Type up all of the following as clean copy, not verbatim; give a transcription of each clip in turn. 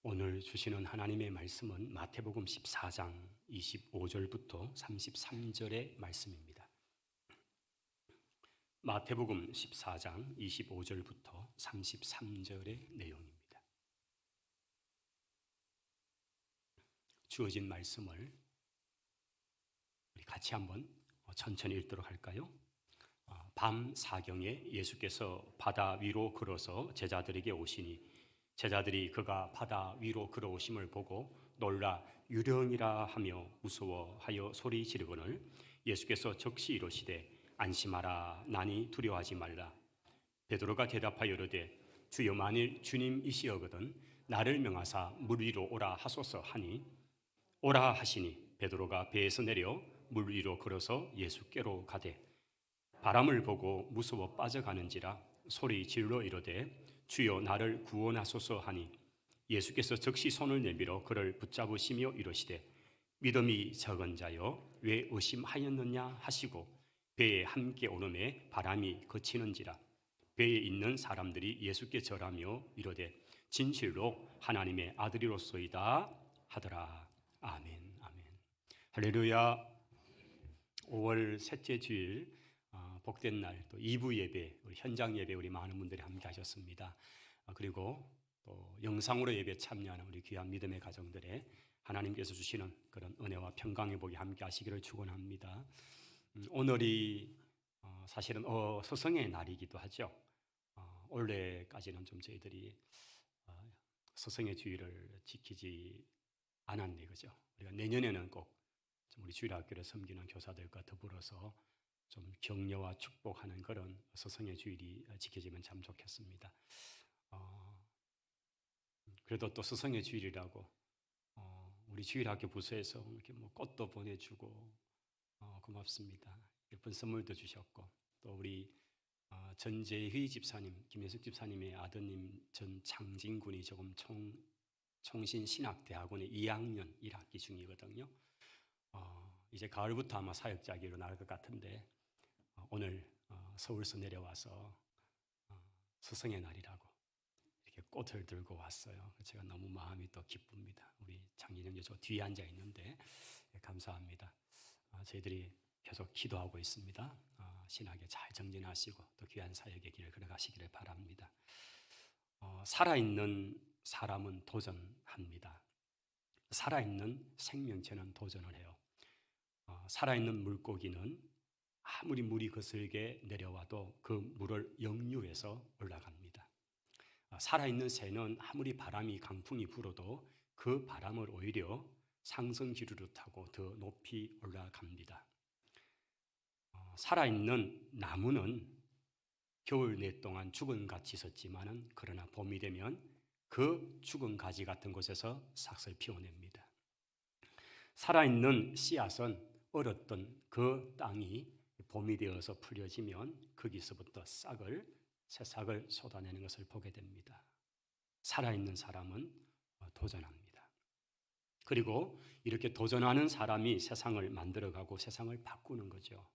오늘 주시는 하나님의 말씀은 마태복음 14장 25절부터 33절의 말씀입니다. 마태복음 14장 25절부터 33절의 내용입니다. 주어진 말씀을 우리 같이 한번 천천히 읽도록 할까요? 밤 사경에 예수께서 바다 위로 걸어서 제자들에게 오시니 제자들이 그가 바다 위로 걸어오심을 보고 놀라 유령이라 하며 무서워하여 소리 지르거늘 예수께서 적시 이르시되 안심하라 나니 두려워하지 말라. 베드로가 대답하여 이르되 주여 만일 주님이시여거든 나를 명하사 물 위로 오라 하소서 하니 오라 하시니 베드로가 배에서 내려 물 위로 걸어서 예수께로 가되 바람을 보고 무서워 빠져가는지라 소리 질러 이르되 주여 나를 구원하소서 하니 예수께서 즉시 손을 내밀어 그를 붙잡으시며 이르시되 믿음이 적은 자여 왜 의심하였느냐 하시고 배에 함께 오름에 바람이 그치는지라 배에 있는 사람들이 예수께 절하며 이르되 진실로 하나님의 아들이로소이다 하더라. 아멘. 아멘. 할렐루야. 5월 셋째 주일 복된 날 또 2부 예배, 우리 현장 예배 우리 많은 분들이 함께 하셨습니다. 그리고 또 영상으로 예배 참여하는 우리 귀한 믿음의 가정들의 하나님께서 주시는 그런 은혜와 평강의 복이 함께 하시기를 축원합니다. 오늘이 사실은 스승의 날이기도 하죠. 올해까지는 좀 저희들이 스승의 주일을 지키지 않았네, 그죠? 우리가 내년에는 꼭 좀 우리 주일학교를 섬기는 교사들과 더불어서 좀 격려와 축복하는 그런 스승의 주일이 지켜지면 참 좋겠습니다. 그래도 또 스승의 주일이라고 우리 주일학교 부서에서 이렇게 뭐 꽃도 보내주고 고맙습니다. 예쁜 선물도 주셨고 또 우리 전재휘 집사님, 김혜숙 집사님의 아드님 전창진 군이 조금 총신신학대학원의 2학년 1학기 중이거든요. 이제 가을부터 아마 사역자가 일어날 것 같은데 오늘 서울서 내려와서 스승의 날이라고 이렇게 꽃을 들고 왔어요. 제가 너무 마음이 또 기쁩니다. 우리 장인영 저 뒤에 앉아 있는데 감사합니다. 저희들이 계속 기도하고 있습니다. 신학에 잘 정진하시고 또 귀한 사역의 길을 걸어가시기를 바랍니다. 살아있는 사람은 도전합니다. 살아있는 생명체는 도전을 해요. 살아있는 물고기는 아무리 물이 거슬게 내려와도 그 물을 역류해서 올라갑니다. 살아있는 새는 아무리 바람이 강풍이 불어도 그 바람을 오히려 상승 기류를 타고 더 높이 올라갑니다. 살아있는 나무는 겨울 내 동안 죽은 갓이 있었지만은 그러나 봄이 되면 그 죽은 가지 같은 곳에서 싹을 피워냅니다. 살아있는 씨앗은 얼었던 그 땅이 봄이 되어서 풀려지면 거기서부터 새 싹을 쏟아내는 것을 보게 됩니다. 살아있는 사람은 도전합니다. 그리고 이렇게 도전하는 사람이 세상을 만들어가고 세상을 바꾸는 거죠.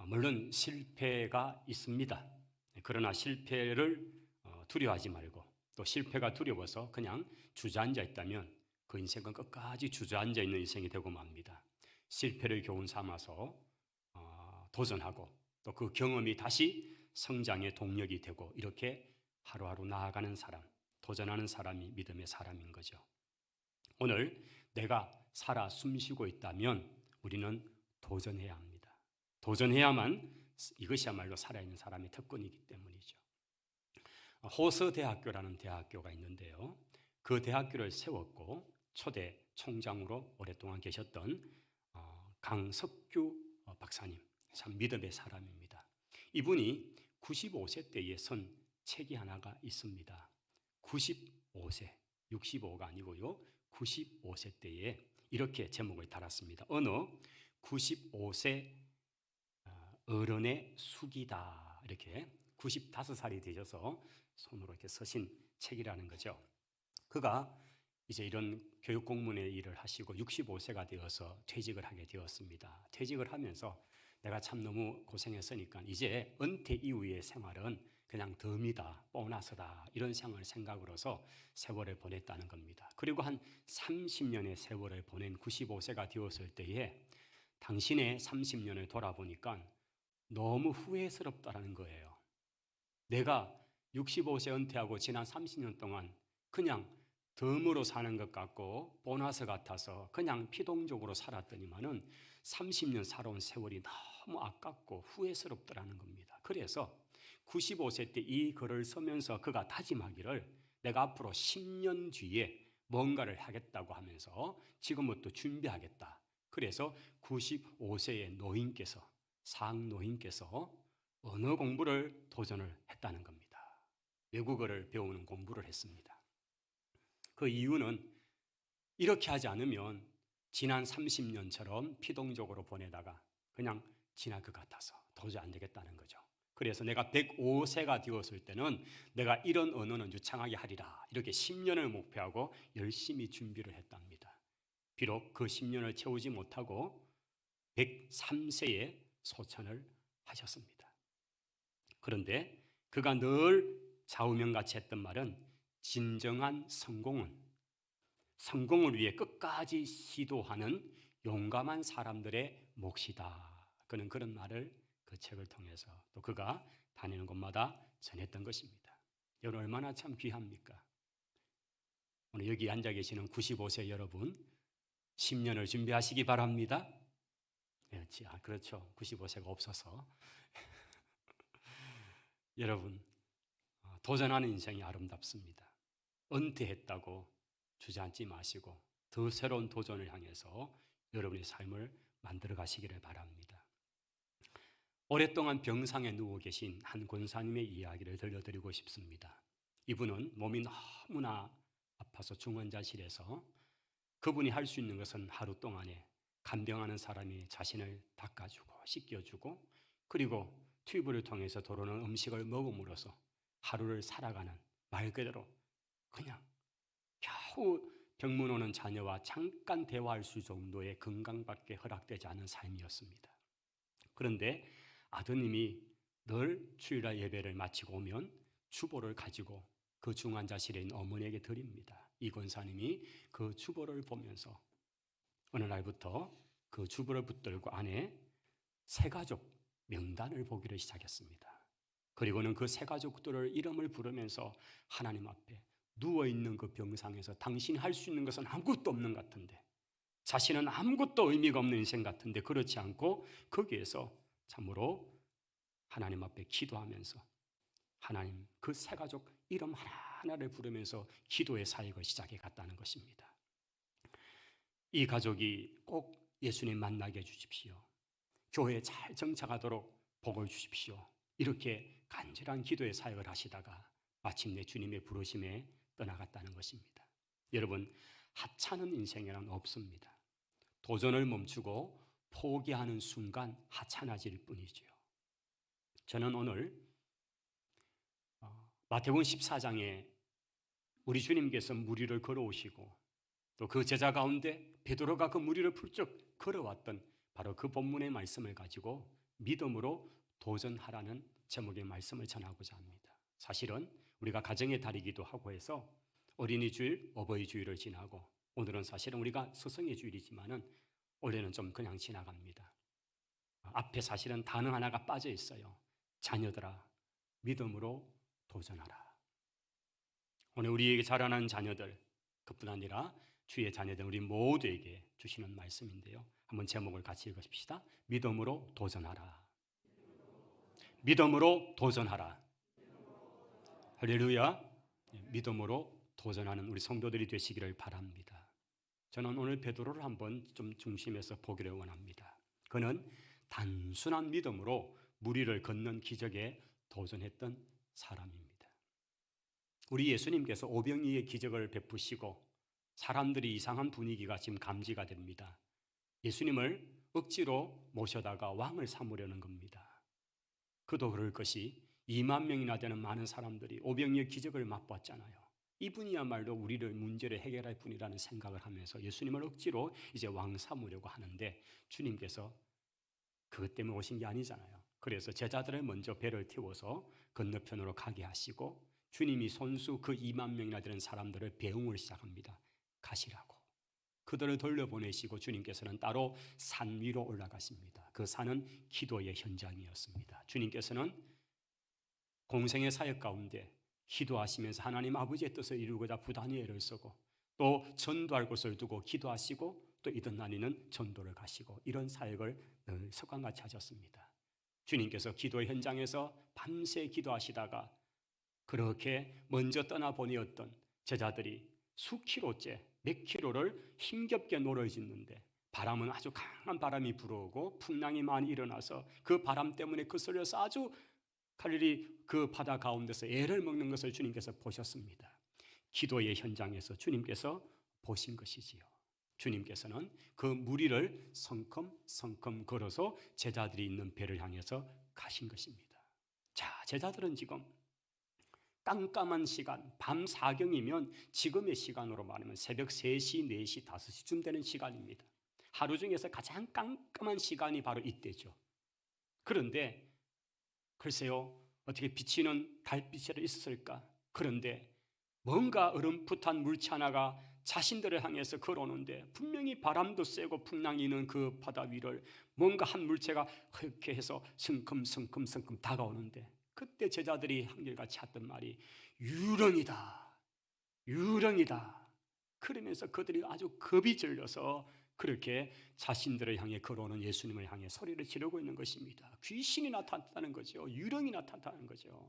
물론 실패가 있습니다. 그러나 실패를 두려워하지 말고 또 실패가 두려워서 그냥 주저앉아 있다면 그 인생은 끝까지 주저앉아 있는 인생이 되고 맙니다. 실패를 교훈 삼아서 도전하고 또 그 경험이 다시 성장의 동력이 되고 이렇게 하루하루 나아가는 사람, 도전하는 사람이 믿음의 사람인 거죠. 오늘 내가 살아 숨쉬고 있다면 우리는 도전해야 합니다. 도전해야만 이것이야말로 살아있는 사람의 특권이기 때문이죠. 호서대학교라는 대학교가 있는데요. 그 대학교를 세웠고 초대 총장으로 오랫동안 계셨던 강석규 박사님, 참 믿음의 사람입니다. 이분이 95세 때에 쓴 책이 하나가 있습니다. 95세, 65가 아니고요. 95세 때에 이렇게 제목을 달았습니다. 어느 95세 어른의 숙이다. 이렇게 95살이 되셔서 손으로 이렇게 쓰신 책이라는 거죠. 그가 이제 이런 교육 공무원의 일을 하시고 65세가 되어서 퇴직을 하게 되었습니다. 퇴직을 하면서 내가 참 너무 고생했으니까 이제 은퇴 이후의 생활은 그냥 덤이다, 보너스다 이런 생각으로서 세월을 보냈다는 겁니다. 그리고 한 30년의 세월을 보낸 95세가 되었을 때에 당신의 30년을 돌아보니까 너무 후회스럽다라는 거예요. 내가 65세 은퇴하고 지난 30년 동안 그냥 덤으로 사는 것 같고 보너스 같아서 그냥 피동적으로 살았더니만은 30년 살아온 세월이 너무 아깝고 후회스럽더라는 겁니다. 그래서 95세 때 이 글을 쓰면서 그가 다짐하기를 내가 앞으로 10년 뒤에 뭔가를 하겠다고 하면서 지금부터 준비하겠다. 그래서 95세의 노인께서 상노인께서 언어 공부를 도전을 했다는 겁니다. 외국어를 배우는 공부를 했습니다. 그 이유는 이렇게 하지 않으면 지난 30년처럼 피동적으로 보내다가 그냥 지날 것 같아서 도저히 안 되겠다는 거죠. 그래서 내가 105세가 되었을 때는 내가 이런 언어는 유창하게 하리라 이렇게 10년을 목표하고 열심히 준비를 했답니다. 비록 그 10년을 채우지 못하고 103세에 소천을 하셨습니다. 그런데 그가 늘 좌우명같이 했던 말은 진정한 성공을 위해 끝까지 시도하는 용감한 사람들의 몫이다. 그는 그런 말을 그 책을 통해서 또 그가 다니는 곳마다 전했던 것입니다. 여러분 얼마나 참 귀합니까? 오늘 여기 앉아 계시는 95세 여러분 10년을 준비하시기 바랍니다. 그렇죠. 95세가 없어서 여러분 도전하는 인생이 아름답습니다. 은퇴했다고 주저앉지 마시고 더 새로운 도전을 향해서 여러분의 삶을 만들어 가시기를 바랍니다. 오랫동안 병상에 누워 계신 한 권사님의 이야기를 들려드리고 싶습니다. 이분은 몸이 너무나 아파서 중환자실에서 그분이 할 수 있는 것은 하루 동안에 간병하는 사람이 자신을 닦아주고 씻겨주고 그리고 튜브를 통해서 들어오는 음식을 먹음으로써 하루를 살아가는 말 그대로 그냥 겨우 병문 오는 자녀와 잠깐 대화할 수 정도의 건강밖에 허락되지 않은 삶이었습니다. 그런데 아드님이 늘 주일날 예배를 마치고 오면 주보를 가지고 그 중환자실에 있는 어머니에게 드립니다. 이 권사님이 그 주보를 보면서 어느 날부터 그 주보를 붙들고 안에 세 가족 명단을 보기를 시작했습니다. 그리고는 그 세 가족들을 이름을 부르면서 하나님 앞에 누워있는 그 병상에서 당신이 할 수 있는 것은 아무것도 없는 것 같은데 자신은 아무것도 의미가 없는 인생 같은데 그렇지 않고 거기에서 참으로 하나님 앞에 기도하면서 하나님 그 세 가족 이름 하나하나를 부르면서 기도의 사역을 시작해 갔다는 것입니다. 이 가족이 꼭 예수님 만나게 해주십시오. 교회에 잘 정착하도록 복을 주십시오. 이렇게 간절한 기도의 사역을 하시다가 마침내 주님의 부르심에 떠나갔다는 것입니다. 여러분 하찮은 인생이란 없습니다. 도전을 멈추고 포기하는 순간 하찮아질 뿐이죠. 저는 오늘 마태복음 14장에 우리 주님께서 무리를 걸어오시고 또 그 제자 가운데 베드로가 그 무리를 훌쩍 걸어왔던 바로 그 본문의 말씀을 가지고 믿음으로 도전하라는 제목의 말씀을 전하고자 합니다. 사실은 우리가 가정의 달이기도 하고 해서 어린이 주일, 어버이 주일을 지나고 오늘은 사실은 우리가 스승의 주일이지만은 올해는 좀 그냥 지나갑니다. 앞에 사실은 단어 하나가 빠져 있어요. 자녀들아, 믿음으로 도전하라. 오늘 우리에게 자라난 자녀들, 그뿐 아니라 주의 자녀들 우리 모두에게 주시는 말씀인데요. 한번 제목을 같이 읽으십시다. 믿음으로 도전하라. 믿음으로 도전하라. 할렐루야. 믿음으로 도전하는 우리 성도들이 되시기를 바랍니다. 저는 오늘 베드로를 한번 좀 중심에서 보기를 원합니다. 그는 단순한 믿음으로 무리를 걷는 기적에 도전했던 사람입니다. 우리 예수님께서 오병이의 기적을 베푸시고 사람들이 이상한 분위기가 지금 감지가 됩니다. 예수님을 억지로 모셔다가 왕을 삼으려는 겁니다. 그도 그럴 것이 2만 명이나 되는 많은 사람들이 오병이의 기적을 맛봤잖아요. 이분이야말로 우리를 문제를 해결할 분이라는 생각을 하면서 예수님을 억지로 이제 왕 삼으려고 하는데 주님께서 그것 때문에 오신 게 아니잖아요. 그래서 제자들을 먼저 배를 태워서 건너편으로 가게 하시고 주님이 손수 그 2만 명이나 되는 사람들을 배웅을 시작합니다. 가시라고. 그들을 돌려보내시고 주님께서는 따로 산 위로 올라가십니다. 그 산은 기도의 현장이었습니다. 주님께서는 공생의 사역 가운데 기도하시면서 하나님 아버지의 뜻을 이루고자 부단히 애를 쓰고 또 전도할 곳을 두고 기도하시고 또 이던 날에는 전도를 가시고 이런 사역을 늘 습관같이 하셨습니다. 주님께서 기도의 현장에서 밤새 기도하시다가 그렇게 먼저 떠나보내었던 제자들이 수킬로째 몇 킬로를 힘겹게 노를 짓는데 바람은 아주 강한 바람이 불어오고 풍랑이 많이 일어나서 그 바람 때문에 거슬려서 아주 갈릴리 그 바다 가운데서 애를 먹는 것을 주님께서 보셨습니다. 기도의 현장에서 주님께서 보신 것이지요. 주님께서는 그 무리를 성큼성큼 걸어서 제자들이 있는 배를 향해서 가신 것입니다. 자, 제자들은 지금 깜깜한 시간, 밤 사경이면 지금의 시간으로 말하면 새벽 3시, 4시, 5시쯤 되는 시간입니다. 하루 중에서 가장 깜깜한 시간이 바로 이때죠. 그런데 글쎄요, 어떻게 비치는 달빛이 있었을까? 그런데 뭔가 어렴풋한 물체 하나가 자신들을 향해서 걸어오는데 분명히 바람도 세고 풍랑이 있는 그 바다 위를 뭔가 한 물체가 이렇게 해서 성큼성큼 다가오는데 그때 제자들이 한결같이 했던 말이 유령이다, 유령이다. 그러면서 그들이 아주 겁이 질려서 그렇게 자신들을 향해 걸어오는 예수님을 향해 소리를 지르고 있는 것입니다. 귀신이 나타났다는 거죠. 유령이 나타났다는 거죠.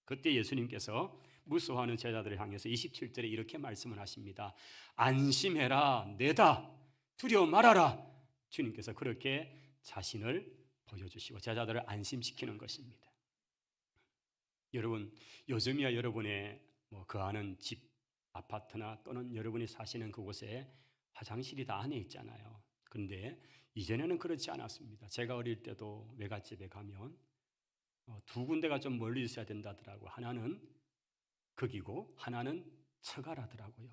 그때 예수님께서 무서워하는 제자들을 향해서 27절에 이렇게 말씀을 하십니다. 안심해라, 내다, 두려워 말아라. 주님께서 그렇게 자신을 보여주시고 제자들을 안심시키는 것입니다. 여러분, 요즘이야 여러분의 거하는 집, 아파트나 또는 여러분이 사시는 그곳에 화장실이 다 안에 있잖아요. 그런데 이전에는 그렇지 않았습니다. 제가 어릴 때도 외갓집에 가면 두 군데가 좀 멀리 있어야 된다더라고. 하나는 거기고 하나는 처가라더라고요.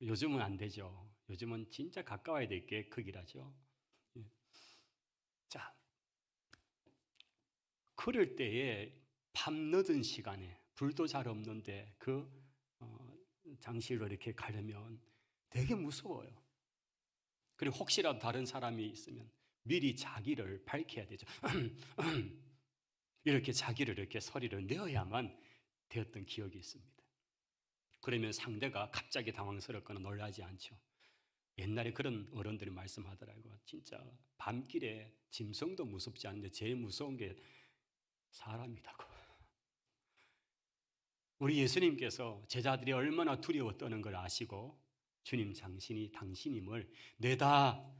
요즘은 안 되죠. 요즘은 진짜 가까워야 될 게 거기라죠. 자, 그럴 때에 밤 늦은 시간에 불도 잘 없는데 그 장실로 이렇게 가려면 되게 무서워요. 그리고 혹시라도 다른 사람이 있으면 미리 자기를 밝혀야 되죠. 이렇게 자기를 이렇게 소리를 내어야만 되었던 기억이 있습니다. 그러면 상대가 갑자기 당황스럽거나 놀라지 않죠. 옛날에 그런 어른들이 말씀하더라고요. 진짜 밤길에 짐승도 무섭지 않은데 제일 무서운 게 사람이라고. 우리 예수님께서 제자들이 얼마나 두려워 떠는 걸 아시고 주님 당신임을 내다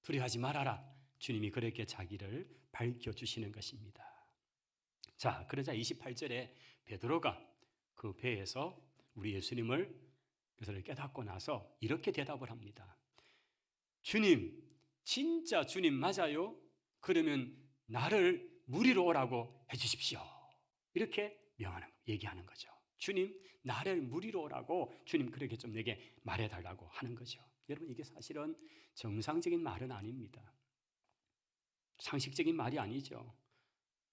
두려워하지 말아라. 주님이 그렇게 자기를 밝혀주시는 것입니다. 자, 그러자 28절에 베드로가 그 배에서 우리 예수님을 깨닫고 나서 이렇게 대답을 합니다. 주님, 진짜 주님 맞아요? 그러면 나를 물 위로 오라고 해주십시오. 이렇게 얘기하는 거죠. 주님, 나를 물 위로 오라고 주님 그렇게 좀 내게 말해달라고 하는 거죠. 여러분, 이게 사실은 정상적인 말은 아닙니다. 상식적인 말이 아니죠.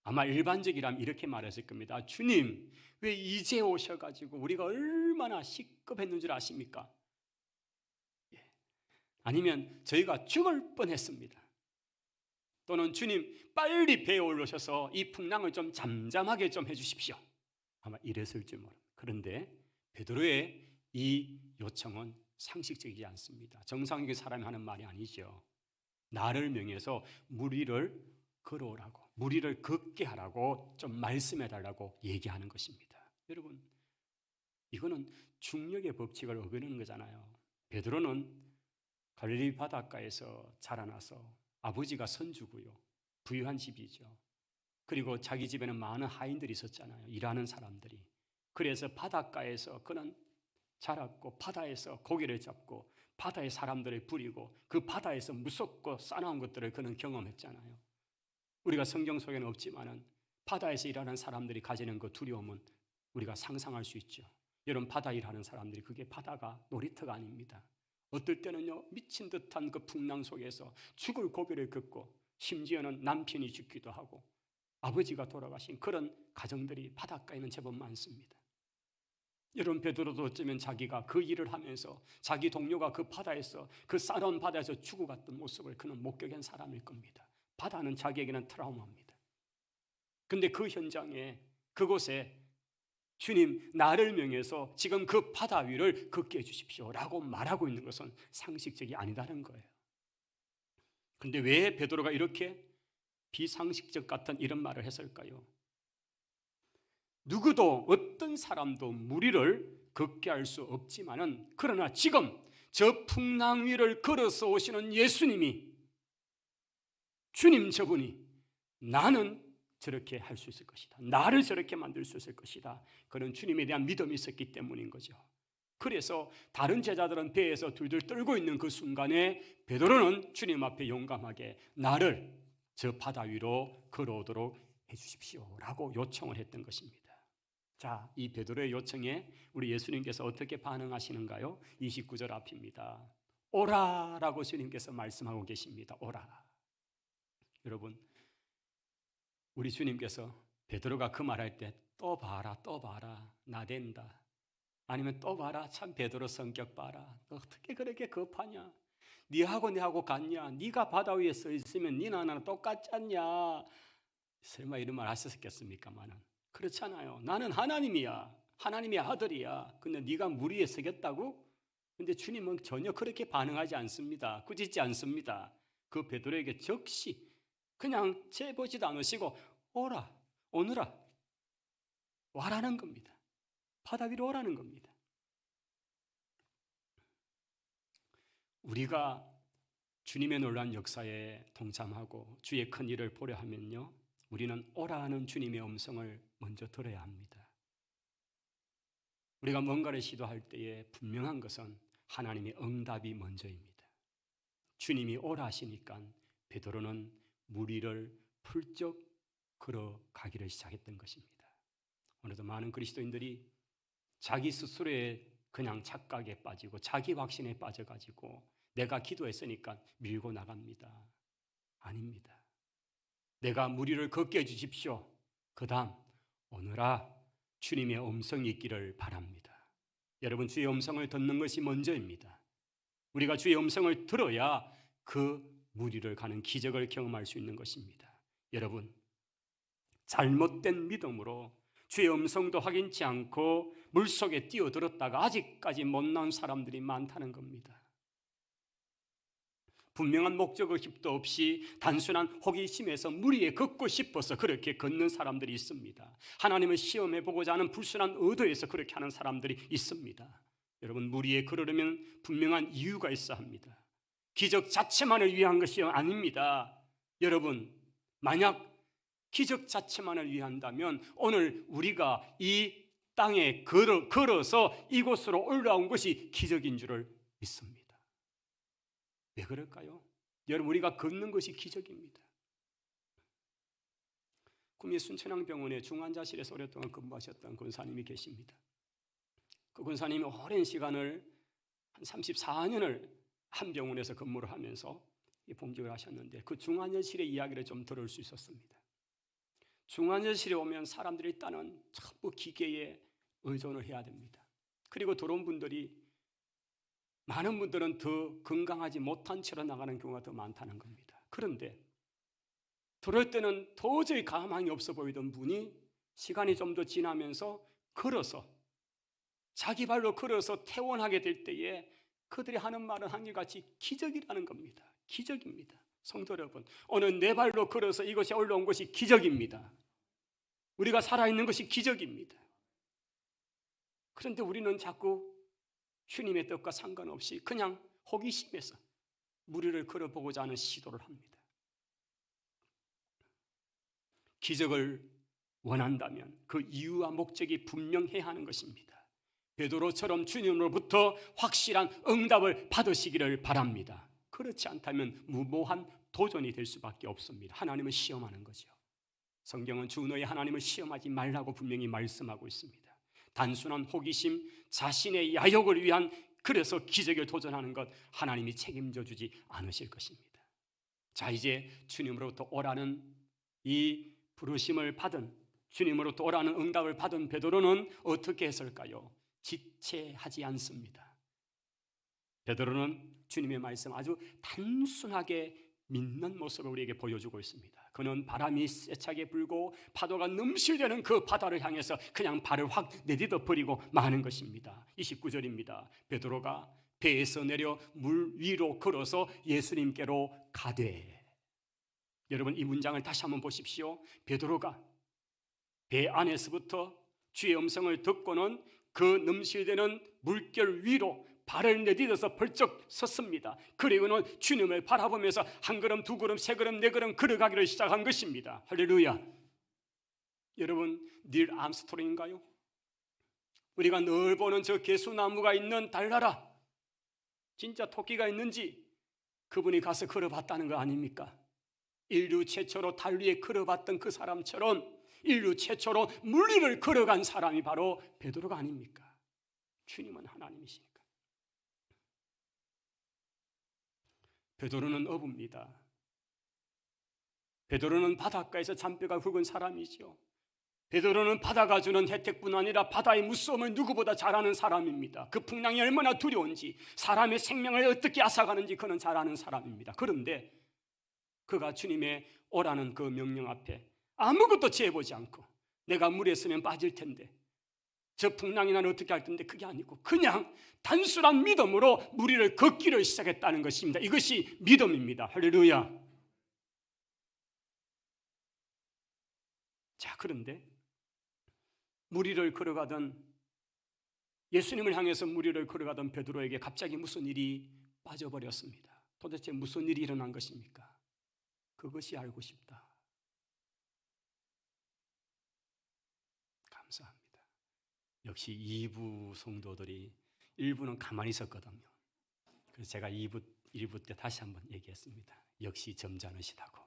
아마 일반적이라면 이렇게 말했을 겁니다. 주님, 왜 이제 오셔가지고 우리가 얼마나 시급했는 줄 아십니까? 아니면 저희가 죽을 뻔했습니다. 또는 주님, 빨리 배에 올라오셔서 이 풍랑을 좀 잠잠하게 좀 해주십시오. 아마 이랬을 줄 모릅니다. 그런데 베드로의 이 요청은 상식적이지 않습니다. 정상적인 사람이 하는 말이 아니죠. 나를 명해서 물 위를 걸어오라고, 물 위를 걷게 하라고 좀 말씀해달라고 얘기하는 것입니다. 여러분, 이거는 중력의 법칙을 어기는 거잖아요. 베드로는 갈릴리 바닷가에서 자라나서 아버지가 선주고요, 부유한 집이죠. 그리고 자기 집에는 많은 하인들이 있었잖아요. 일하는 사람들이. 그래서 바닷가에서 그는 자랐고 바다에서 고기를 잡고 바다의 사람들을 부리고 그 바다에서 무섭고 싸나운 것들을 그는 경험했잖아요. 우리가 성경 속에는 없지만은 바다에서 일하는 사람들이 가지는 그 두려움은 우리가 상상할 수 있죠. 여러분, 바다 일하는 사람들이 그게 바다가 놀이터가 아닙니다. 어떨 때는요, 미친 듯한 그 풍랑 속에서 죽을 고비를 겪고 심지어는 남편이 죽기도 하고 아버지가 돌아가신 그런 가정들이 바닷가에는 제법 많습니다. 여러분, 베드로도 어쩌면 자기가 그 일을 하면서 자기 동료가 그 바다에서, 그 싸려운 바다에서 죽어갔던 모습을 그는 목격한 사람일 겁니다. 바다는 자기에게는 트라우마입니다. 근데 그 현장에, 그곳에 주님, 나를 명해서 지금 그 바다 위를 걷게 해주십시오 라고 말하고 있는 것은 상식적이 아니다는 거예요. 근데 왜 베드로가 이렇게 비상식적 같은 이런 말을 했을까요? 누구도, 어떤 사람도 무리를 걷게 할 수 없지만은, 그러나 지금 저 풍랑 위를 걸어서 오시는 예수님이, 주님 저분이 나는 저렇게 할 수 있을 것이다, 나를 저렇게 만들 수 있을 것이다, 그런 주님에 대한 믿음이 있었기 때문인 거죠. 그래서 다른 제자들은 배에서 둘둘 떨고 있는 그 순간에 베드로는 주님 앞에 용감하게 나를 저 바다 위로 걸어오도록 해주십시오 라고 요청을 했던 것입니다. 자, 이 베드로의 요청에 우리 예수님께서 어떻게 반응하시는가요? 29절 앞입니다. 오라 라고 주님께서 말씀하고 계십니다. 오라. 여러분, 우리 주님께서 베드로가 그 말할 때 또 봐라, 또 봐라, 나댄다, 아니면 또 봐라, 참 베드로 성격 봐라, 너 어떻게 그렇게 급하냐, 니하고 내하고 같냐, 니가 바다 위에 서 있으면 니나 나나 똑같지 않냐, 설마 이런 말 하셨겠습니까마는 그렇잖아요. 나는 하나님이야, 하나님의 아들이야. 근데 네가 물 위에 서겠다고? 근데 주님은 전혀 그렇게 반응하지 않습니다. 꾸짖지 않습니다. 그 베드로에게 적시 그냥 재보지도 않으시고 오라, 오너라, 와라는 겁니다. 바다 위로 오라는 겁니다. 우리가 주님의 놀라운 역사에 동참하고 주의 큰 일을 보려 하면요, 우리는 오라 하는 주님의 음성을 먼저 들어야 합니다. 우리가 뭔가를 시도할 때에 분명한 것은 하나님의 응답이 먼저입니다. 주님이 오라 하시니까 베드로는 물 위를 훌쩍 걸어가기를 시작했던 것입니다. 오늘도 많은 그리스도인들이 자기 스스로의 그냥 착각에 빠지고 자기 확신에 빠져가지고 내가 기도했으니까 밀고 나갑니다. 아닙니다. 내가 물 위를 걷게 해주십시오. 그 다음 오늘아 주님의 음성이 있기를 바랍니다. 여러분, 주의 음성을 듣는 것이 먼저입니다. 우리가 주의 음성을 들어야 그 물 위를 가는 기적을 경험할 수 있는 것입니다. 여러분, 잘못된 믿음으로 주의 음성도 확인치 않고 물속에 뛰어들었다가 아직까지 못 나온 사람들이 많다는 겁니다. 분명한 목적의식도 없이 단순한 호기심에서 물 위에 걷고 싶어서 그렇게 걷는 사람들이 있습니다. 하나님을 시험해보고자 하는 불순한 의도에서 그렇게 하는 사람들이 있습니다. 여러분, 물 위에 걸으려면 분명한 이유가 있어야 합니다. 기적 자체만을 위한 것이 아닙니다. 여러분, 만약 기적 자체만을 위한다면 오늘 우리가 이 땅에 걸어서 이곳으로 올라온 것이 기적인 줄을 믿습니다. 왜 그럴까요? 여러분, 우리가 걷는 것이 기적입니다. 구미 순천향병원의 중환자실에서 오랫동안 근무하셨던 권사님이 계십니다. 그 권사님이 오랜 시간을 한 34년을 한 병원에서 근무를 하면서 봉직을 하셨는데 그 중환자실의 이야기를 좀 들을 수 있었습니다. 중환자실에 오면 사람들이 일단은 전부 기계에 의존을 해야 됩니다. 그리고 들어온 분들이, 많은 분들은 더 건강하지 못한 채로 나가는 경우가 더 많다는 겁니다. 그런데 들어올 때는 도저히 가망이 없어 보이던 분이 시간이 좀 더 지나면서 걸어서, 자기 발로 걸어서 퇴원하게 될 때에 그들이 하는 말은 한결같이 기적이라는 겁니다. 기적입니다. 성도 여러분, 오늘 내 발로 걸어서 이곳에 올라온 것이 기적입니다. 우리가 살아있는 것이 기적입니다. 그런데 우리는 자꾸 주님의 뜻과 상관없이 그냥 호기심에서 물 위를 걸어보고자 하는 시도를 합니다. 기적을 원한다면 그 이유와 목적이 분명해야 하는 것입니다. 베드로처럼 주님으로부터 확실한 응답을 받으시기를 바랍니다. 그렇지 않다면 무모한 도전이 될 수밖에 없습니다. 하나님을 시험하는 거죠. 성경은 주 너희 하나님을 시험하지 말라고 분명히 말씀하고 있습니다. 단순한 호기심, 자신의 야욕을 위한 그래서 기적을 도전하는 것 하나님이 책임져 주지 않으실 것입니다. 자, 이제 주님으로부터 오라는 이 부르심을 받은, 주님으로부터 오라는 응답을 받은 베드로는 어떻게 했을까요? 지체하지 않습니다. 베드로는 주님의 말씀 아주 단순하게 믿는 모습을 우리에게 보여주고 있습니다. 그는 바람이 세차게 불고 파도가 넘실대는 그 바다를 향해서 그냥 발을 확 내디뎌 버리고 마는 것입니다. 29절입니다. 베드로가 배에서 내려 물 위로 걸어서 예수님께로 가되. 여러분, 이 문장을 다시 한번 보십시오. 베드로가 배 안에서부터 주의 음성을 듣고는 그 넘실대는 물결 위로 발을 내딛어서 벌쩍 섰습니다. 그리고는 주님을 바라보면서 한 걸음, 두 걸음, 세 걸음, 네 걸음 걸어가기를 시작한 것입니다. 할렐루야. 여러분, 닐 암스트롱인가요? 우리가 늘 보는 저 개수나무가 있는 달나라, 진짜 토끼가 있는지 그분이 가서 걸어봤다는 거 아닙니까? 인류 최초로 달 위에 걸어봤던 그 사람처럼 인류 최초로 물 위를 걸어간 사람이 바로 베드로가 아닙니까? 주님은 하나님이시니까. 베드로는 어부입니다. 베드로는 바닷가에서 잔뼈가 굵은 사람이죠. 베드로는 바다가 주는 혜택뿐 아니라 바다의 무서움을 누구보다 잘 아는 사람입니다. 그 풍랑이 얼마나 두려운지, 사람의 생명을 어떻게 앗아가는지 그는 잘 아는 사람입니다. 그런데 그가 주님의 오라는 그 명령 앞에 아무것도 취해보지 않고, 내가 물에 쓰면 빠질 텐데, 저 풍랑이 난 어떻게 할 텐데, 그게 아니고 그냥 단순한 믿음으로 물 위를 걷기를 시작했다는 것입니다. 이것이 믿음입니다. 할렐루야. 자, 그런데 물 위를 걸어가던, 예수님을 향해서 물 위를 걸어가던 베드로에게 갑자기 무슨 일이 빠져버렸습니다. 도대체 무슨 일이 일어난 것입니까? 그것이 알고 싶다. 감사합니다. 역시 2부 성도들이 1부는 가만히 있었거든요. 그래서 제가 1부 때 다시 한번 얘기했습니다. 역시 점잖으시다고.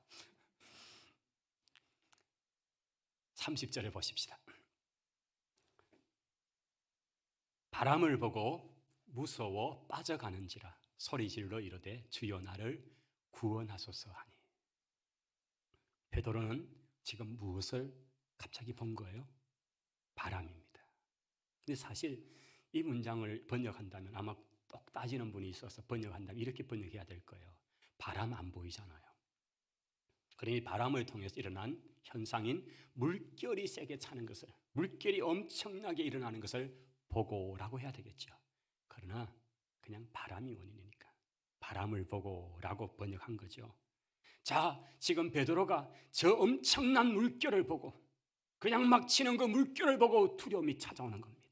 30절에 보십시다. 바람을 보고 무서워 빠져가는지라 소리질러 이르되 주여 나를 구원하소서 하니. 베드로는 지금 무엇을 갑자기 본 거예요? 바람입니다. 근데 사실 이 문장을 번역한다면, 아마 똑 따지는 분이 있어서 번역한다면 이렇게 번역해야 될 거예요. 바람 안 보이잖아요. 그러니 바람을 통해서 일어난 현상인 물결이 세게 차는 것을, 물결이 엄청나게 일어나는 것을 보고라고 해야 되겠죠. 그러나 그냥 바람이 원인이니까 바람을 보고라고 번역한 거죠. 자, 지금 베드로가 저 엄청난 물결을 보고, 그냥 막 치는 그 물결을 보고 두려움이 찾아오는 겁니다.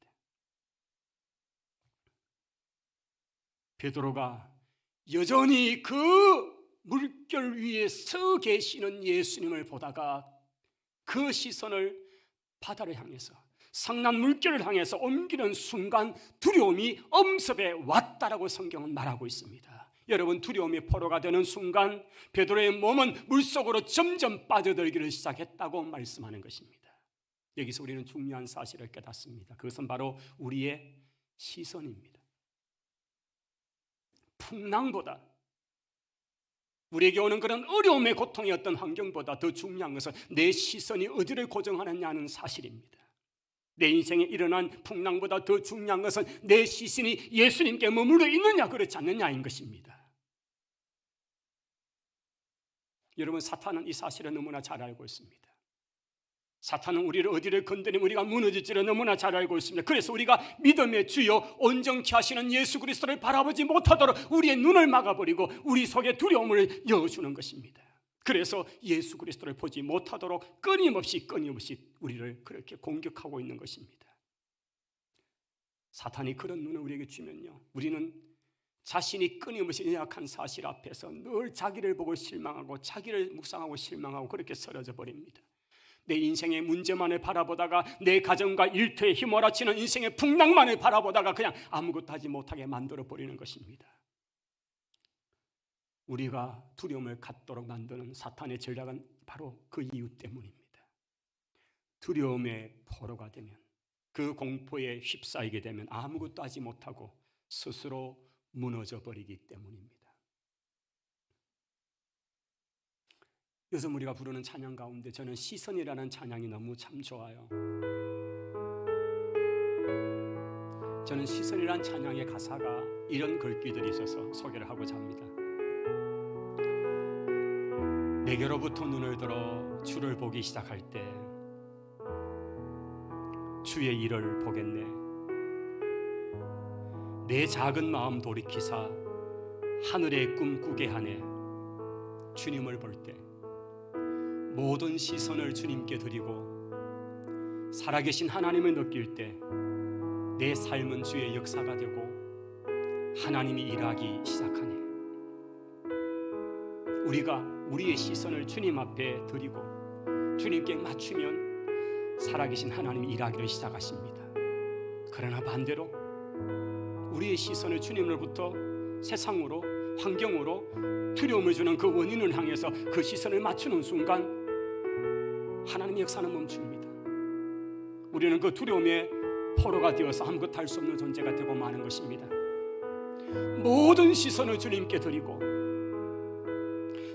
베드로가 여전히 그 물결 위에 서 계시는 예수님을 보다가 그 시선을 바다를 향해서, 상난 물결을 향해서 옮기는 순간 두려움이 엄습해 왔다라고 성경은 말하고 있습니다. 여러분, 두려움이 포로가 되는 순간 베드로의 몸은 물속으로 점점 빠져들기를 시작했다고 말씀하는 것입니다. 여기서 우리는 중요한 사실을 깨닫습니다. 그것은 바로 우리의 시선입니다. 풍랑보다, 우리에게 오는 그런 어려움의 고통의 어떤 환경보다 더 중요한 것은 내 시선이 어디를 고정하느냐는 사실입니다. 내 인생에 일어난 풍랑보다 더 중요한 것은 내 시선이 예수님께 머물러 있느냐 그렇지 않느냐인 것입니다. 여러분, 사탄은 이 사실을 너무나 잘 알고 있습니다. 사탄은 우리를 어디를 건드리면 우리가 무너질지를 너무나 잘 알고 있습니다. 그래서 우리가 믿음의 주요 온전케 하시는 예수 그리스도를 바라보지 못하도록 우리의 눈을 막아버리고 우리 속에 두려움을 넣어주는 것입니다. 그래서 예수 그리스도를 보지 못하도록 끊임없이 우리를 그렇게 공격하고 있는 것입니다. 사탄이 그런 눈을 우리에게 주면요, 우리는 자신이 끊임없이 연약한 사실 앞에서 늘 자기를 보고 실망하고 자기를 묵상하고 실망하고 그렇게 쓰러져 버립니다. 내 인생의 문제만을 바라보다가, 내 가정과 일터에 휘몰아치는 인생의 풍랑만을 바라보다가 그냥 아무것도 하지 못하게 만들어버리는 것입니다. 우리가 두려움을 갖도록 만드는 사탄의 전략은 바로 그 이유 때문입니다. 두려움의 포로가 되면, 그 공포에 휩싸이게 되면 아무것도 하지 못하고 스스로 무너져 버리기 때문입니다. 요즘 우리가 부르는 찬양 가운데 저는 시선이라는 찬양이 너무 참 좋아요. 저는 시선이라는 찬양의 가사가 이런 글귀들이 있어서 소개를 하고자 합니다. 내게로부터 눈을 들어 주를 보기 시작할 때 주의 일을 보겠네. 내 작은 마음 돌이키사 하늘의 꿈 꾸게 하네. 주님을 볼 때 모든 시선을 주님께 드리고 살아계신 하나님을 느낄 때 내 삶은 주의 역사가 되고 하나님이 일하기 시작하네. 우리가 우리의 시선을 주님 앞에 드리고 주님께 맞추면 살아계신 하나님이 일하기를 시작하십니다. 그러나 반대로 우리의 시선을 주님으로부터 세상으로, 환경으로 두려움을 주는 그 원인을 향해서 그 시선을 맞추는 순간 하나님의 역사는 멈춥니다. 우리는 그 두려움의 포로가 되어서 아무것도 할 수 없는 존재가 되고 마는 것입니다. 모든 시선을 주님께 드리고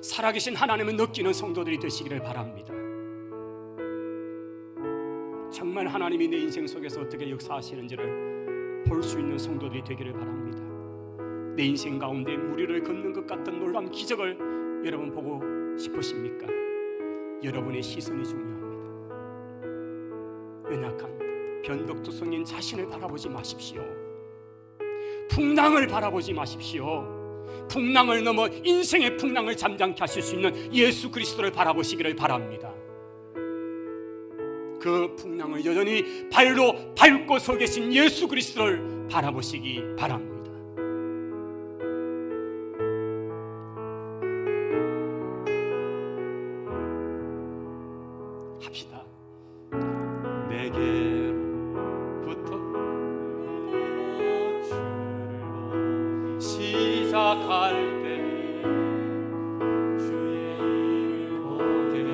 살아계신 하나님을 느끼는 성도들이 되시기를 바랍니다. 정말 하나님이 내 인생 속에서 어떻게 역사하시는지를 볼 수 있는 성도들이 되기를 바랍니다. 내 인생 가운데 무리를 걷는 것 같은 놀라운 기적을 여러분 보고 싶으십니까? 여러분의 시선이 중요합니다. 연약한 변덕투성인 자신을 바라보지 마십시오. 풍랑을 바라보지 마십시오. 풍랑을 넘어 인생의 풍랑을 잠잠케 하실 수 있는 예수 그리스도를 바라보시기를 바랍니다. 그 풍랑을 여전히 발로 밟고 서 계신 예수 그리스도를 바라보시기 바랍니다. 합시다. 내게로부터 시작할 때 주의 일을 보겠네.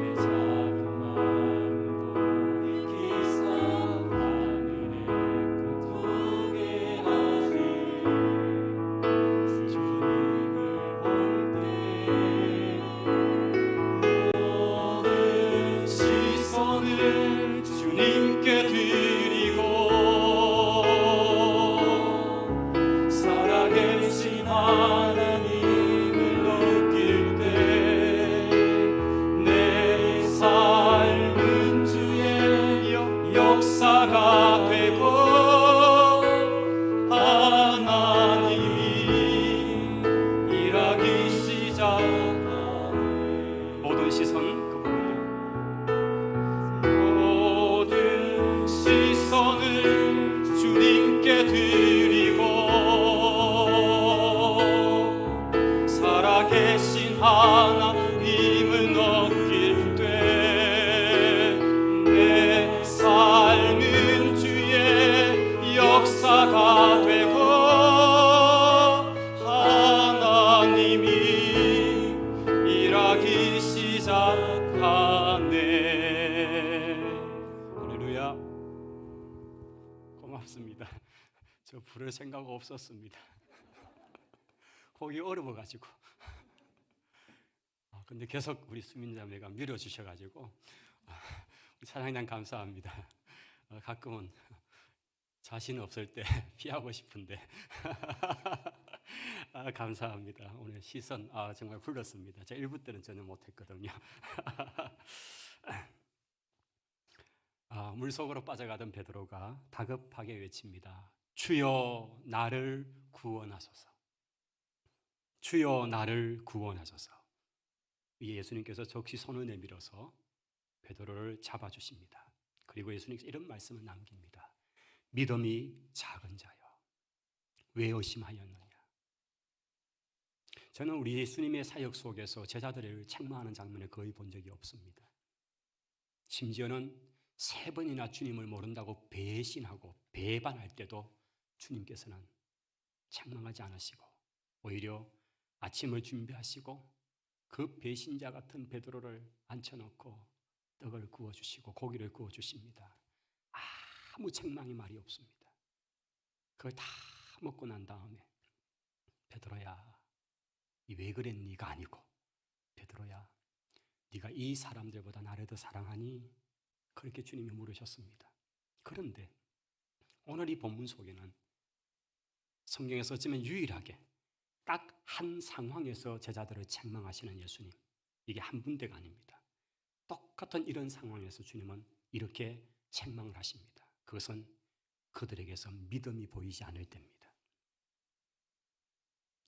내 작은 마음 돌이키사 하늘의 꿈 꾸게 하시. 주님을 볼 때 모든 시선을 주님께 드리고 살아계신 하나님을 느낄 때 내 삶은 주의 역사가 되고 하나님이 일하기 시작하네. 모든 시선 모든 시선을 주님께 드리고 살아계신 하나님을 느낄 때 내 삶은 주의 역사가 되고 하나님이 일하기 시작하네. 할렐루야. 고맙습니다. 저 부를 생각 없었습니다. 곡이 어려워가지고. 근데 계속 우리 수민자매가 밀어주셔가지고 찬양단 감사합니다. 가끔은 자신 없을 때 피하고 싶은데 감사합니다. 오늘 시선 정말 불렀습니다. 제가 1부 때는 전혀 못했거든요. 물속으로 빠져가던 베드로가 다급하게 외칩니다. 주여 나를 구원하소서. 주여 나를 구원하소서. 예수님께서 적시 손을 내밀어서 베드로를 잡아주십니다. 그리고 예수님께서 이런 말씀을 남깁니다. 믿음이 작은 자여 왜 의심하였느냐. 저는 우리 예수님의 사역 속에서 제자들을 책망하는 장면을 거의 본 적이 없습니다. 심지어는 3번이나 주님을 모른다고 배신하고 배반할 때도 주님께서는 책망하지 않으시고 오히려 아침을 준비하시고 그 배신자 같은 베드로를 앉혀놓고 떡을 구워주시고 고기를 구워주십니다. 아무 책망의 말이 없습니다. 그걸 다 먹고 난 다음에 베드로야, 왜 그랬니가 아니고 베드로야, 네가 이 사람들보다 나를 더 사랑하니? 그렇게 주님이 물으셨습니다. 그런데 오늘 이 본문 속에는 성경에서 어쩌면 유일하게 딱 한 상황에서 제자들을 책망하시는 예수님, 이게 한 군데가 아닙니다. 똑같은 이런 상황에서 주님은 이렇게 책망을 하십니다. 그것은 그들에게서 믿음이 보이지 않을 때입니다.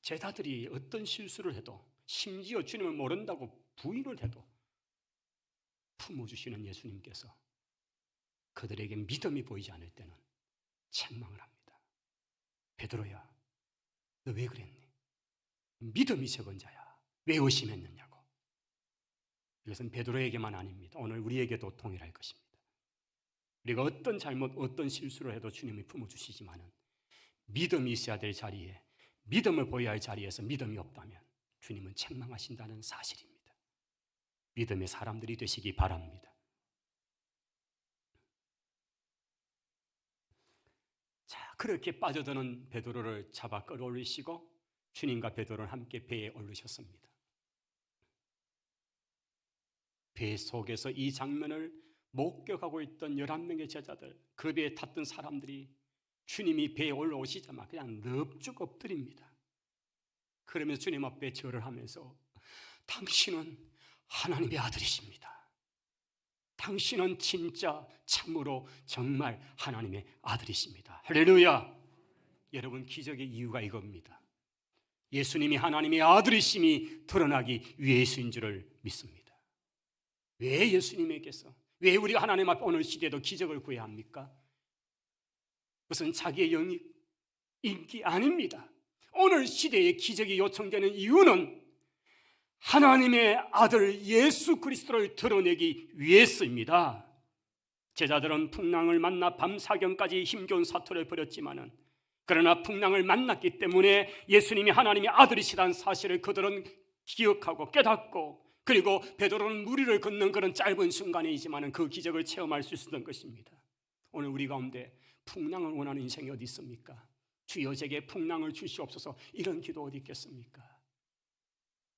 제자들이 어떤 실수를 해도, 심지어 주님을 모른다고 부인을 해도 품어주시는 예수님께서 그들에게 믿음이 보이지 않을 때는 책망을 합니다. 베드로야, 너 왜 그랬니? 믿음이 적은 자야, 왜 의심했느냐고. 이것은 베드로에게만 아닙니다. 오늘 우리에게도 동일할 것입니다. 우리가 어떤 잘못, 어떤 실수를 해도 주님이 품어주시지만은 믿음이 있어야 될 자리에, 믿음을 보여야 할 자리에서 믿음이 없다면 주님은 책망하신다는 사실입니다. 믿음의 사람들이 되시기 바랍니다. 자, 그렇게 빠져드는 베드로를 잡아 끌어올리시고 주님과 베드로는 함께 배에 오르셨습니다. 배 속에서 이 장면을 목격하고 있던 11명의 제자들, 그 배에 탔던 사람들이 주님이 배에 올라오시자마자 그냥 넙죽 엎드립니다. 그러면서 주님 앞에 절을 하면서 당신은 하나님의 아들이십니다. 당신은 진짜 참으로 정말 하나님의 아들이십니다. 할렐루야. 여러분, 기적의 이유가 이겁니다. 예수님이 하나님의 아들이심이 드러나기 위해서인 줄을 믿습니다. 왜 예수님에게서, 왜 우리가 하나님 앞에 오늘 시대에도 기적을 구해야 합니까? 무슨 자기의 영이 인기 아닙니다. 오늘 시대에 기적이 요청되는 이유는 하나님의 아들 예수 그리스도를 드러내기 위해서입니다. 제자들은 풍랑을 만나 밤 사경까지 힘겨운 사투를 벌였지만은, 그러나 풍랑을 만났기 때문에 예수님이 하나님의 아들이시라는 사실을 그들은 기억하고 깨닫고, 그리고 베드로는 물 위를 걷는 그런 짧은 순간이지만 그 기적을 체험할 수 있었던 것입니다. 오늘 우리 가운데 풍랑을 원하는 인생이 어디 있습니까? 주여 제게 풍랑을 주시옵소서, 이런 기도 어디 있겠습니까?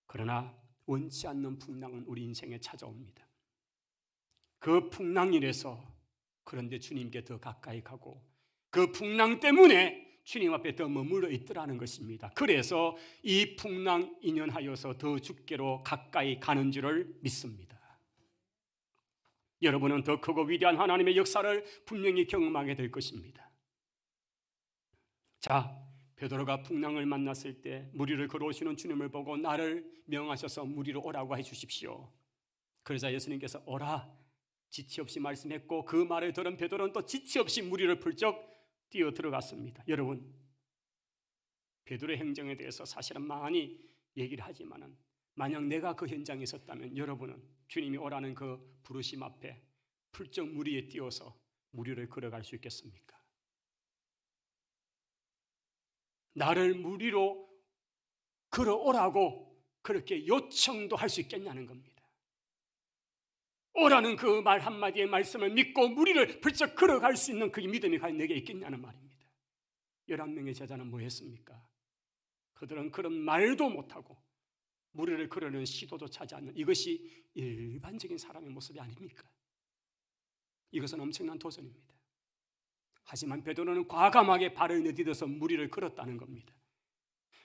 그러나 원치 않는 풍랑은 우리 인생에 찾아옵니다. 그 풍랑이라서 그런데 주님께 더 가까이 가고, 그 풍랑 때문에 주님 앞에 더 머물러 있더라는 것입니다. 그래서 이 풍랑 인연하여서 더 주께로 가까이 가는 줄을 믿습니다. 여러분은 더 크고 위대한 하나님의 역사를 분명히 경험하게 될 것입니다. 자, 베드로가 풍랑을 만났을 때 물 위를 걸어오시는 주님을 보고 나를 명하셔서 물 위로 오라고 해주십시오. 그러자 예수님께서 오라 지체 없이 말씀했고, 그 말을 들은 베드로는 또 지체 없이 물 위를 훌쩍 뛰어 들어갔습니다. 여러분, 베드로의 행정에 대해서 사실은 많이 얘기를 하지만은, 만약 내가 그 현장에 있었다면 여러분은 주님이 오라는 그 부르심 앞에 훌쩍 물 위에 뛰어서 물 위를 걸어갈 수 있겠습니까? 나를 물 위로 걸어오라고 그렇게 요청도 할 수 있겠냐는 겁니다. 오라는 그 말 한마디의 말씀을 믿고 물 위를 훌쩍 걸어갈 수 있는 그 믿음이 과연 내게 있겠냐는 말입니다. 11명의 제자는 뭐 했습니까? 그들은 그런 말도 못하고 물 위를 걸으려는 시도도 차지 않는, 이것이 일반적인 사람의 모습이 아닙니까? 이것은 엄청난 도전입니다. 하지만 베드로는 과감하게 발을 내딛어서 물 위를 걸었다는 겁니다.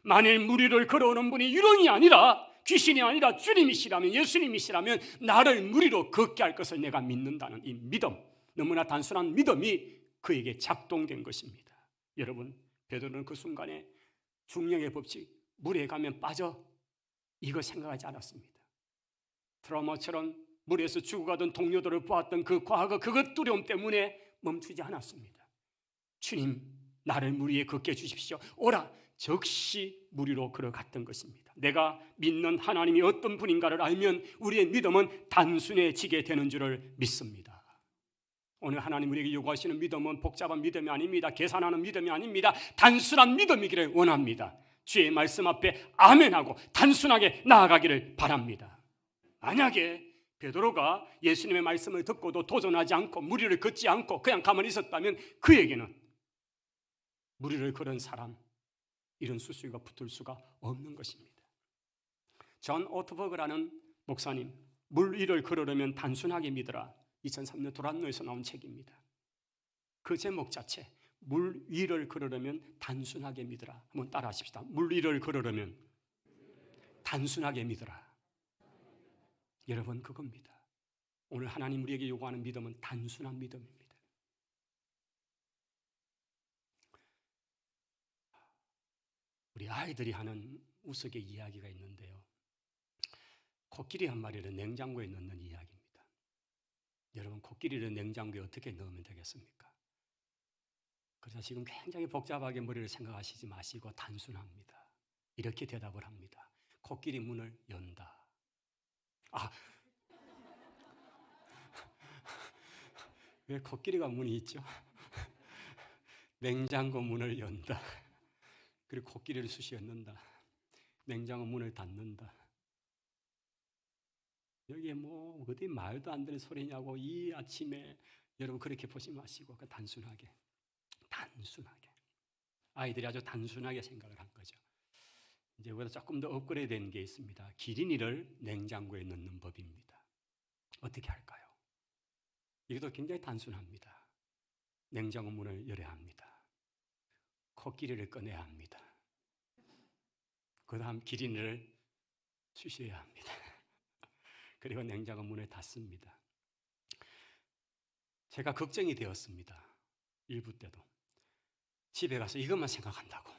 만일 물 위를 걸어오는 분이 유령이 아니라, 귀신이 아니라 주님이시라면, 예수님이시라면 나를 물 위로 걷게 할 것을 내가 믿는다는 이 믿음, 너무나 단순한 믿음이 그에게 작동된 것입니다. 여러분, 베드로는 그 순간에 중력의 법칙, 물에 가면 빠져, 이거 생각하지 않았습니다. 트라우마처럼 물에서 죽어가던 동료들을 보았던 그 과거, 그것 두려움 때문에 멈추지 않았습니다. 주님, 나를 물 위에 걷게 해주십시오. 오라, 즉시 물 위로 걸어갔던 것입니다. 내가 믿는 하나님이 어떤 분인가를 알면 우리의 믿음은 단순해지게 되는 줄을 믿습니다. 오늘 하나님 우리에게 요구하시는 믿음은 복잡한 믿음이 아닙니다. 계산하는 믿음이 아닙니다. 단순한 믿음이기를 원합니다. 주의 말씀 앞에 아멘하고 단순하게 나아가기를 바랍니다. 만약에 베드로가 예수님의 말씀을 듣고도 도전하지 않고 무리를 걷지 않고 그냥 가만히 있었다면 그에게는 무리를 걸은 사람, 이런 수수가 붙을 수가 없는 것입니다. 존 오트버그라는 목사님, 물 위를 걸으려면 단순하게 믿어라, 2003년 도란노에서 나온 책입니다. 그 제목 자체, 물 위를 걸으려면 단순하게 믿어라. 한번 따라 하십시다. 물 위를 걸으려면 단순하게 믿어라. 여러분, 그겁니다. 오늘 하나님 우리에게 요구하는 믿음은 단순한 믿음입니다. 우리 아이들이 하는 우스개 이야기가 있는데요, 코끼리 한 마리를 냉장고에 넣는 이야기입니다. 여러분, 코끼리를 냉장고에 어떻게 넣으면 되겠습니까? 그래서 지금 굉장히 복잡하게 머리를 생각하시지 마시고 단순합니다. 이렇게 대답을 합니다. 코끼리 문을 연다. 왜 코끼리가 문이 있죠? 냉장고 문을 연다. 그리고 코끼리를 쑤시 얹는다. 냉장고 문을 닫는다. 여기에 뭐 어디 말도 안 되는 소리냐고 이 아침에 여러분 그렇게 보지 마시고 단순하게 아이들이 아주 단순하게 생각을 한 거죠. 이제 여기다 조금 더 업그레이드된 게 있습니다. 기린이를 냉장고에 넣는 법입니다. 어떻게 할까요? 이것도 굉장히 단순합니다. 냉장고 문을 열어야 합니다. 코끼리를 꺼내야 합니다. 그 다음 기린이를 쑤셔야 합니다. 그리고 냉장고 문을 닫습니다. 제가 걱정이 되었습니다. 일부 때도 집에 가서 이것만 생각한다고.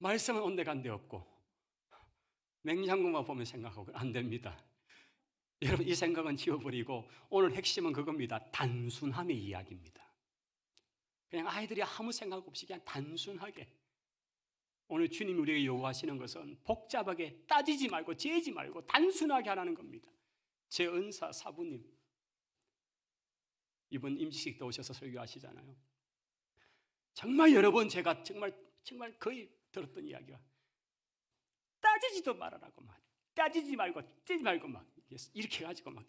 말씀은 온데간데 없고 냉장고만 보면 생각하고 안 됩니다. 여러분, 이 생각은 지워버리고 오늘 핵심은 그겁니다. 단순함의 이야기입니다. 그냥 아이들이 아무 생각 없이 그냥 단순하게, 오늘 주님이 우리에게 요구하시는 것은 복잡하게 따지지 말고 재지 말고 단순하게 하라는 겁니다. 제 은사 사부님, 이번 임시식 때 오셔서 설교하시잖아요. 정말 여러 번 제가 정말 거의 들었던 이야기가, 따지지도 말아라고, 막 따지지 말고 찌지 말고 막 이렇게 해가지고 막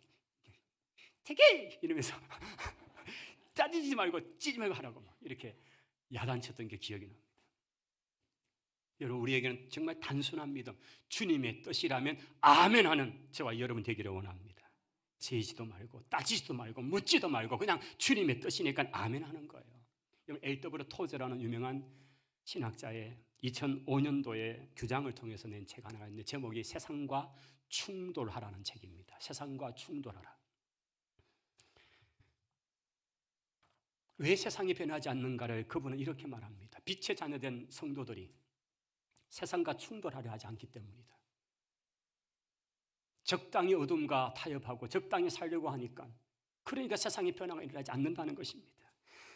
되게 이러면서 따지지 말고 찌지 말고 하라고 막 이렇게 야단쳤던 게 기억이 납니다. 여러분, 우리에게는 정말 단순한 믿음, 주님의 뜻이라면 아멘 하는 저와 여러분 되기를 원합니다. 재지도 말고 따지지도 말고 묻지도 말고 그냥 주님의 뜻이니까 아멘 하는 거예요. A.W. 토저라는 유명한 신학자의 2005년도에 규장을 통해서 낸 책 하나가 있는데 제목이 세상과 충돌하라는 책입니다. 세상과 충돌하라. 왜 세상이 변하지 않는가를 그분은 이렇게 말합니다. 빛의 자녀된 성도들이 세상과 충돌하려 하지 않기 때문이다. 적당히 어둠과 타협하고 적당히 살려고 하니까, 그러니까 세상의 변화가 일어나지 않는다는 것입니다.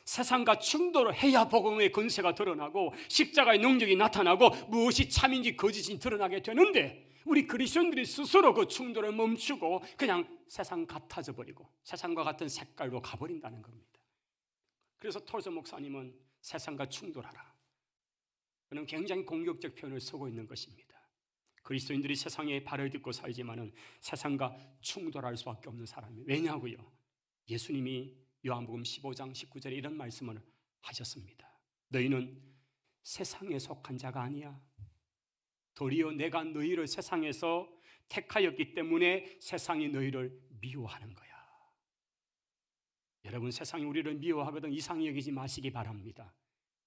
세상과 충돌을 해야 복음의 권세가 드러나고 십자가의 능력이 나타나고 무엇이 참인지 거짓인지 드러나게 되는데, 우리 그리스도인들이 스스로 그 충돌을 멈추고 그냥 세상 같아져 버리고 세상과 같은 색깔로 가버린다는 겁니다. 그래서 토저 목사님은 세상과 충돌하라, 그는 굉장히 공격적 표현을 쓰고 있는 것입니다. 그리스도인들이 세상에 발을 딛고 살지만은 세상과 충돌할 수밖에 없는 사람이에요. 왜냐고요? 예수님이 요한복음 15장 19절에 이런 말씀을 하셨습니다. 너희는 세상에 속한 자가 아니야. 도리어 내가 너희를 세상에서 택하였기 때문에 세상이 너희를 미워하는 거야. 여러분, 세상이 우리를 미워하거든 이상히 여기지 마시기 바랍니다.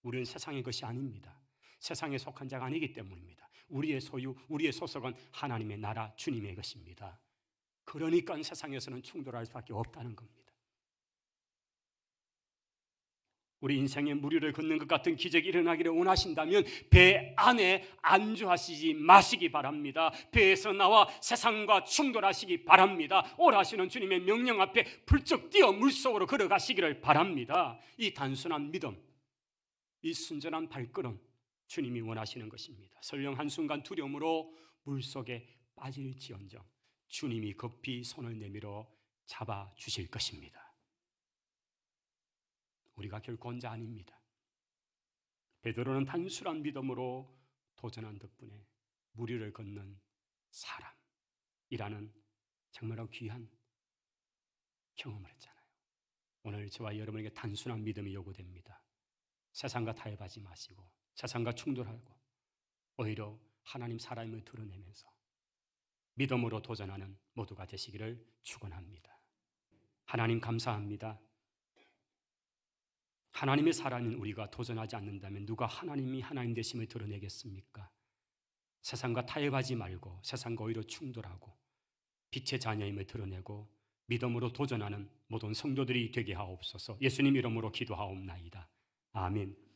우리는 세상의 것이 아닙니다. 세상에 속한 자가 아니기 때문입니다. 우리의 소유, 우리의 소속은 하나님의 나라 주님의 것입니다. 그러니까 세상에서는 충돌할 수밖에 없다는 겁니다. 우리 인생에 무리를 걷는 것 같은 기적이 일어나기를 원하신다면 배 안에 안주하시지 마시기 바랍니다. 배에서 나와 세상과 충돌하시기 바랍니다. 오라시는 주님의 명령 앞에 불쩍 뛰어 물속으로 걸어가시기를 바랍니다. 이 단순한 믿음, 이 순전한 발걸음, 주님이 원하시는 것입니다. 설령 한순간 두려움으로 물속에 빠질지언정 주님이 급히 손을 내밀어 잡아주실 것입니다. 우리가 결코 혼자 아닙니다. 베드로는 단순한 믿음으로 도전한 덕분에 무리를 걷는 사람이라는 정말로 귀한 경험을 했잖아요. 오늘 저와 여러분에게 단순한 믿음이 요구됩니다. 세상과 타협하지 마시고 세상과 충돌하고 오히려 하나님 살아임을 드러내면서 믿음으로 도전하는 모두가 되시기를 축원합니다. 하나님 감사합니다. 하나님의 사람인 우리가 도전하지 않는다면 누가 하나님이 하나님 되심을 드러내겠습니까? 세상과 타협하지 말고 세상과 오히려 충돌하고 빛의 자녀임을 드러내고 믿음으로 도전하는 모든 성도들이 되게 하옵소서. 예수님 이름으로 기도하옵나이다. 아멘.